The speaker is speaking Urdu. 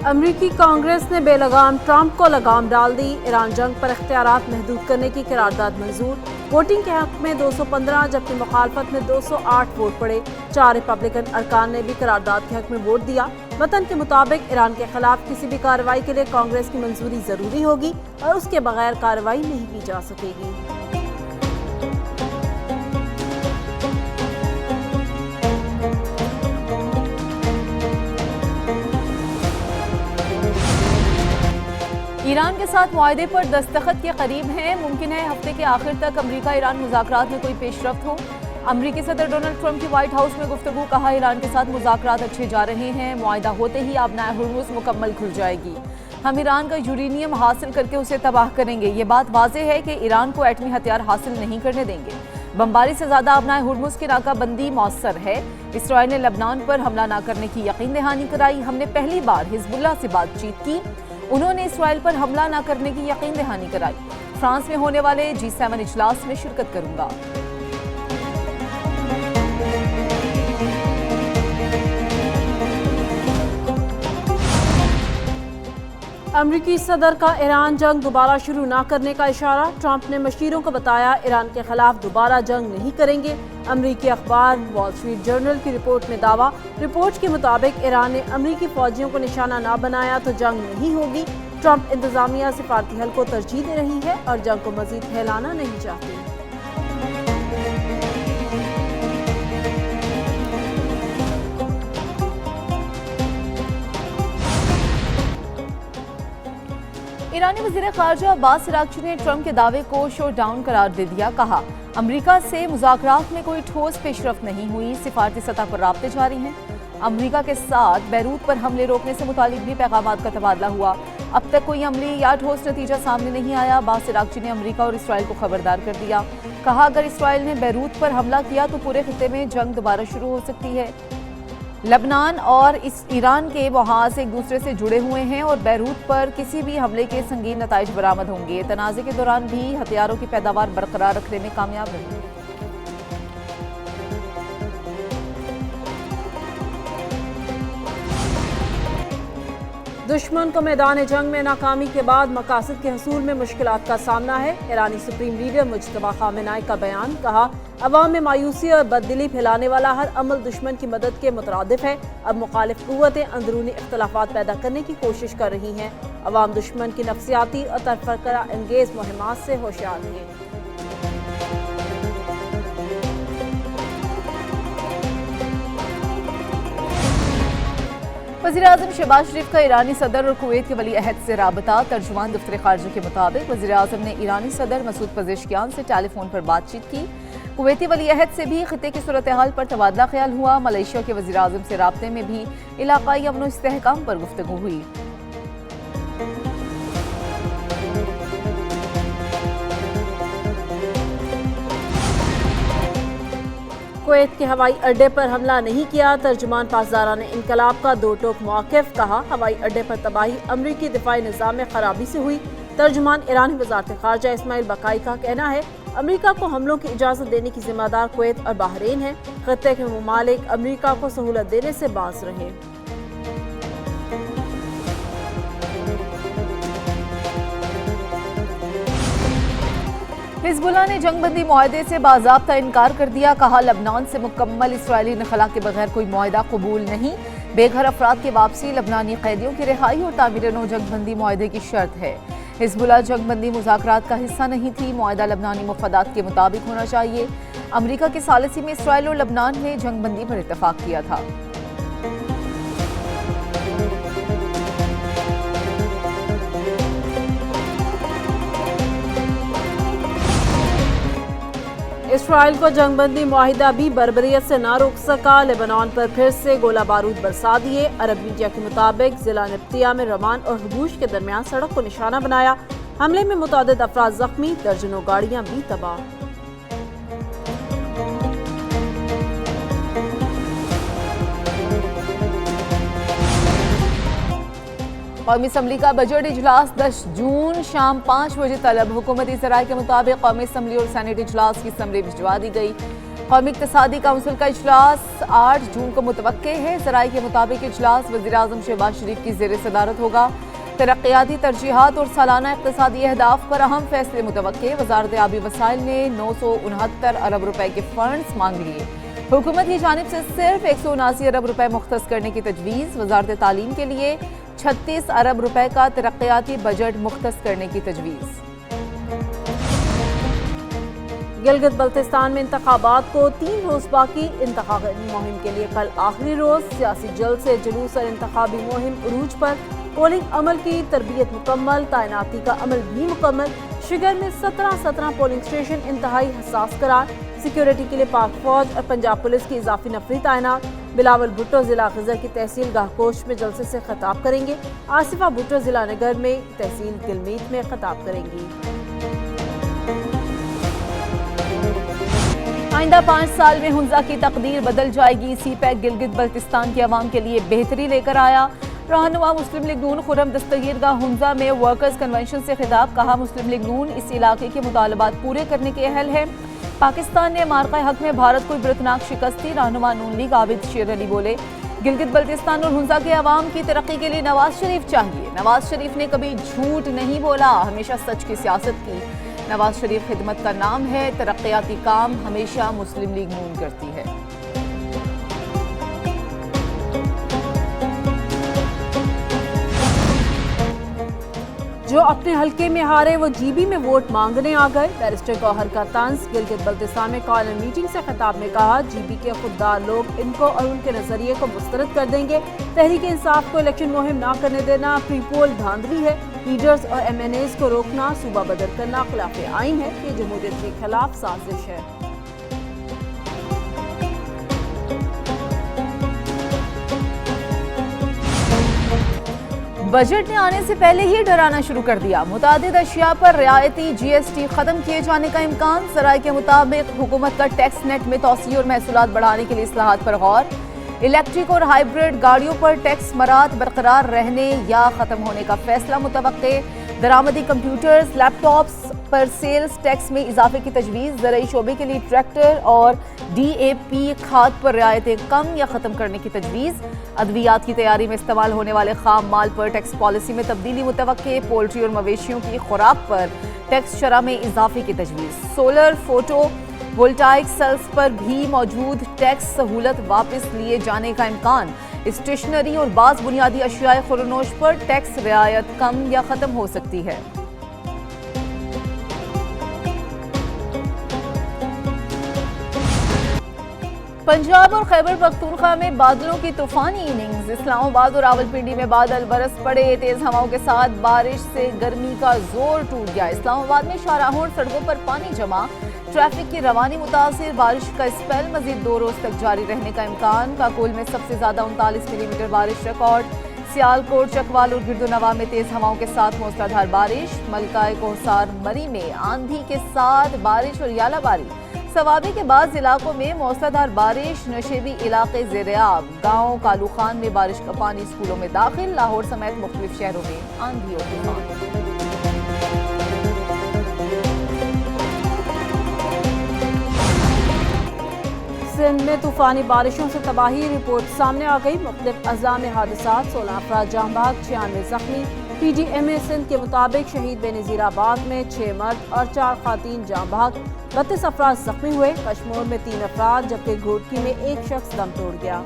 امریکی کانگریس نے بے لگام ٹرمپ کو لگام ڈال دی۔ ایران جنگ پر اختیارات محدود کرنے کی قرارداد منظور۔ ووٹنگ کے حق میں 215 جبکہ مخالفت میں 208 ووٹ پڑے۔ 4 ریپبلکن ارکان نے بھی قرارداد کے حق میں ووٹ دیا۔ متن کے مطابق ایران کے خلاف کسی بھی کارروائی کے لیے کانگریس کی منظوری ضروری ہوگی اور اس کے بغیر کارروائی نہیں کی جا سکے گی۔ ایران کے ساتھ معاہدے پر دستخط کے قریب ہیں۔ ممکن ہے ہفتے کے آخر تک امریکہ ایران مذاکرات میں کوئی پیش رفت ہو۔ امریکی صدر ڈونلڈ ٹرمپ کی وائٹ ہاؤس میں گفتگو، کہا ایران کے ساتھ مذاکرات اچھے جا رہے ہیں، معاہدہ ہوتے ہی آبنائے ہرمز مکمل کھل جائے گی، ہم ایران کا یورینیم حاصل کر کے اسے تباہ کریں گے، یہ بات واضح ہے کہ ایران کو ایٹمی ہتھیار حاصل نہیں کرنے دیں گے، بمباری سے زیادہ آبنائے ہرمز کی ناکہ بندی مؤثر ہے، اسرائیل نے لبنان پر حملہ نہ کرنے کی یقین دہانی کرائی، ہم نے پہلی بار حزب اللہ سے بات چیت کی، انہوں نے اسرائیل پر حملہ نہ کرنے کی یقین دہانی کرائی، فرانس میں ہونے والے G7 اجلاس میں شرکت کروں گا۔ امریکی صدر کا ایران جنگ دوبارہ شروع نہ کرنے کا اشارہ، ٹرمپ نے مشیروں کو بتایا ایران کے خلاف دوبارہ جنگ نہیں کریں گے۔ امریکی اخبار وال اسٹریٹ جرنل کی رپورٹ میں دعویٰ، رپورٹ کے مطابق ایران نے امریکی فوجیوں کو نشانہ نہ بنایا تو جنگ نہیں ہوگی۔ ٹرمپ انتظامیہ سفارتی حل کو ترجیح دے رہی ہے اور جنگ کو مزید پھیلانا نہیں چاہتی۔ ایرانی وزیر خارجہ عباس عراقچی نے ٹرمپ کے دعوے کو شو ڈاؤن قرار دے دیا، کہا امریکہ سے مذاکرات میں کوئی ٹھوس پیش رفت نہیں ہوئی، سفارتی سطح پر رابطے جاری ہیں، امریکہ کے ساتھ بیروت پر حملے روکنے سے متعلق بھی پیغامات کا تبادلہ ہوا، اب تک کوئی عملی یا ٹھوس نتیجہ سامنے نہیں آیا، عباس عراقچی نے امریکہ اور اسرائیل کو خبردار کر دیا، کہا اگر اسرائیل نے بیروت پر حملہ کیا تو پورے خطے میں جنگ دوبارہ شروع ہو سکتی ہے، لبنان اور ایران کے محاذ ایک دوسرے سے جڑے ہوئے ہیں اور بیروت پر کسی بھی حملے کے سنگین نتائج برآمد ہوں گے، تنازع کے دوران بھی ہتھیاروں کی پیداوار برقرار رکھنے میں کامیاب رہے۔ دشمن کو میدان جنگ میں ناکامی کے بعد مقاصد کے حصول میں مشکلات کا سامنا ہے، ایرانی سپریم لیڈر مجتبیٰ خامنہئی کا بیان، کہا عوام میں مایوسی اور بددلی پھیلانے والا ہر عمل دشمن کی مدد کے مترادف ہے، اب مخالف قوتیں اندرونی اختلافات پیدا کرنے کی کوشش کر رہی ہیں، عوام دشمن کی نفسیاتی اور تفرقہ انگیز مہمات سے ہوشیار ہیں۔ وزیراعظم شہباز شریف کا ایرانی صدر اور کویت کے ولی عہد سے رابطہ، ترجمان دفتر خارجہ کے مطابق وزیراعظم نے ایرانی صدر مسعود پزشکیان سے ٹیلی فون پر بات چیت کی، کویتی ولی عہد سے بھی خطے کی صورتحال پر تبادلہ خیال ہوا، ملائیشیا کے وزیراعظم سے رابطے میں بھی علاقائی امن و استحکام پر گفتگو ہوئی۔ کویت کے ہوائی اڈے پر حملہ نہیں کیا، ترجمان پاسداران انقلاب کا دو ٹوک موقف، کہا ہوائی اڈے پر تباہی امریکی دفاعی نظام میں خرابی سے ہوئی، ترجمان ایرانی وزارت خارجہ اسماعیل بقائی کا کہنا ہے امریکہ کو حملوں کی اجازت دینے کی ذمہ دار کویت اور بحرین ہے، خطے کے ممالک امریکہ کو سہولت دینے سے باز رہے۔ حزب اللہ نے جنگ بندی معاہدے سے باضابطہ انکار کر دیا، کہا لبنان سے مکمل اسرائیلی انخلا کے بغیر کوئی معاہدہ قبول نہیں، بے گھر افراد کی واپسی، لبنانی قیدیوں کی رہائی اور تعمیر نو جنگ بندی معاہدے کی شرط ہے، حزب اللہ جنگ بندی مذاکرات کا حصہ نہیں تھی، معاہدہ لبنانی مفادات کے مطابق ہونا چاہیے، امریکہ کی ثالثی میں اسرائیل اور لبنان نے جنگ بندی پر اتفاق کیا تھا۔ اسرائیل کو جنگ بندی معاہدہ بھی بربریت سے نہ روک سکا، لبنان پر پھر سے گولہ بارود برسا دیے، عرب میڈیا کے مطابق ضلع نبطیہ میں رمان اور حبوش کے درمیان سڑک کو نشانہ بنایا، حملے میں متعدد افراد زخمی، درجنوں گاڑیاں بھی تباہ۔ قومی اسمبلی کا بجٹ اجلاس 10 جون شام 5 بجے طلب، حکومتی ذرائع کے مطابق قومی اسمبلی اور سینیٹ اجلاس کی سمری بھجوا دی گئی، قومی اقتصادی کونسل کا اجلاس 8 جون کو متوقع ہے۔ ذرائع کے مطابق اجلاس وزیر اعظم شہباز شریف کی زیر صدارت ہوگا۔ ترقیاتی ترجیحات اور سالانہ اقتصادی اہداف پر اہم فیصلے متوقع۔ وزارت آبی وسائل نے 969 ارب روپے کے فنڈز مانگ لیے۔ حکومت کی جانب سے صرف 179 ارب روپے مختص کرنے کی تجویز۔ وزارت تعلیم کے لیے 36 ارب روپے کا ترقیاتی بجٹ مختص کرنے کی تجویز۔ گلگت بلتستان میں انتخابات کو 3 روز باقی۔ انتخابی مہم کے لیے کل آخری روز۔ سیاسی جلسے، جلوس اور انتخابی مہم عروج پر۔ پولنگ عمل کی تربیت مکمل، تعیناتی کا عمل بھی مکمل۔ شگر میں 17 پولنگ اسٹیشن انتہائی حساس قرار۔ سیکیورٹی کے لیے پاک فوج اور پنجاب پولیس کی اضافی نفری تعینات۔ بلاول بھٹو ضلع خضر کی تحصیل گاہ کوش میں جلسے سے خطاب کریں گے۔ آصفہ بھٹو ضلع نگر میں تحصیل گلمیت میں خطاب کریں گی۔ آئندہ 5 سال میں ہنزا کی تقدیر بدل جائے گی۔ سی پیک گلگت بلتستان کے عوام کے لیے بہتری لے کر آیا۔ رہنما مسلم لیگ نون خرم دستگیر گاہ ہنزا میں ورکرز کنونشن سے خطاب۔ کہا مسلم لیگ نون اس علاقے کے مطالبات پورے کرنے کے اہل ہے۔ پاکستان نے مارکہ حق میں بھارت کو عبرتناک شکست دی۔ رہنما نون لیگ عابد شیر علی بولے، گلگت بلتستان اور ہنزا کے عوام کی ترقی کے لیے نواز شریف چاہیے۔ نواز شریف نے کبھی جھوٹ نہیں بولا، ہمیشہ سچ کی سیاست کی۔ نواز شریف خدمت کا نام ہے، ترقیاتی کام ہمیشہ مسلم لیگ نون کرتی ہے۔ جو اپنے حلقے میں ہارے وہ جی بی میں ووٹ مانگنے آ گئے۔ بیرسٹر گوہر کا طنز۔ گلگت بلتستان میں کالر میٹنگ سے خطاب میں کہا، جی بی کے خوددار لوگ ان کو اور ان کے نظریے کو مسترد کر دیں گے۔ تحریک انصاف کو الیکشن مہم نہ کرنے دینا پری پول دھاندلی ہے۔ لیڈرز اور ایم این ایز کو روکنا، صوبہ بدر کرنا خلاف آئین ہے۔ یہ جمہوریت کے خلاف سازش ہے۔ بجٹ نے آنے سے پہلے ہی ڈرانا شروع کر دیا۔ متعدد اشیاء پر رعایتی جی ایس ٹی ختم کیے جانے کا امکان۔ ذرائع کے مطابق حکومت کا ٹیکس نیٹ میں توسیع اور محصولات بڑھانے کے لیے اصلاحات پر غور۔ الیکٹرک اور ہائیبرڈ گاڑیوں پر ٹیکس مرات برقرار رہنے یا ختم ہونے کا فیصلہ متوقع۔ درآمدی کمپیوٹرز، لیپ ٹاپس پر سیلز ٹیکس میں اضافے کی تجویز۔ زرعی شعبے کے لیے ٹریکٹر اور ڈی اے پی کھاد پر رعایتیں کم یا ختم کرنے کی تجویز۔ ادویات کی تیاری میں استعمال ہونے والے خام مال پر ٹیکس پالیسی میں تبدیلی متوقع۔ پولٹری اور مویشیوں کی خوراک پر ٹیکس شرح میں اضافے کی تجویز۔ سولر فوٹو وولٹائک سیلز پر بھی موجود ٹیکس سہولت واپس لیے جانے کا امکان۔ اسٹیشنری اور بعض بنیادی اشیاء خورنوش پر ٹیکس رعایت کم یا ختم ہو سکتی ہے۔ پنجاب اور خیبر پختونخوا میں بادلوں کی طوفانی اننگز۔ اسلام آباد اور راولپنڈی میں بادل برس پڑے۔ تیز ہواؤں کے ساتھ بارش سے گرمی کا زور ٹوٹ گیا۔ اسلام آباد میں شاہراہوں اور سڑکوں پر پانی جمع، ٹریفک کی روانی متاثر۔ بارش کا اسپیل مزید 2 روز تک جاری رہنے کا امکان۔ کاکول میں سب سے زیادہ 39 ملی میٹر بارش ریکارڈ۔ سیالکوٹ، چکوال اور گردونواں میں تیز ہواؤں کے ساتھ موسلادھار بارش۔ ملکہ کوہسار مری میں آندھی کے ساتھ بارش اور یالہ باری۔ سوابی کے بعض علاقوں میں موسلادھار بارش۔ نشیبی علاقے زیر آب۔ گاؤں کالو خان میں بارش کا پانی اسکولوں میں داخل۔ لاہور سمیت مختلف شہروں میں آندھی اور طوفان۔ سندھ میں طوفانی بارشوں سے تباہی رپورٹ سامنے آ گئی۔ مختلف اضلاع میں حادثات، 16 افراد جاں بحق، 96 زخمی۔ پی ڈی ایم اے سندھ کے مطابق شہید بے نظیر آباد میں 6 مرد اور 4 خواتین جاں بحق، 32 افراد زخمی ہوئے۔ کشمور میں 3 افراد جبکہ گھوٹکی میں 1 شخص دم توڑ گیا۔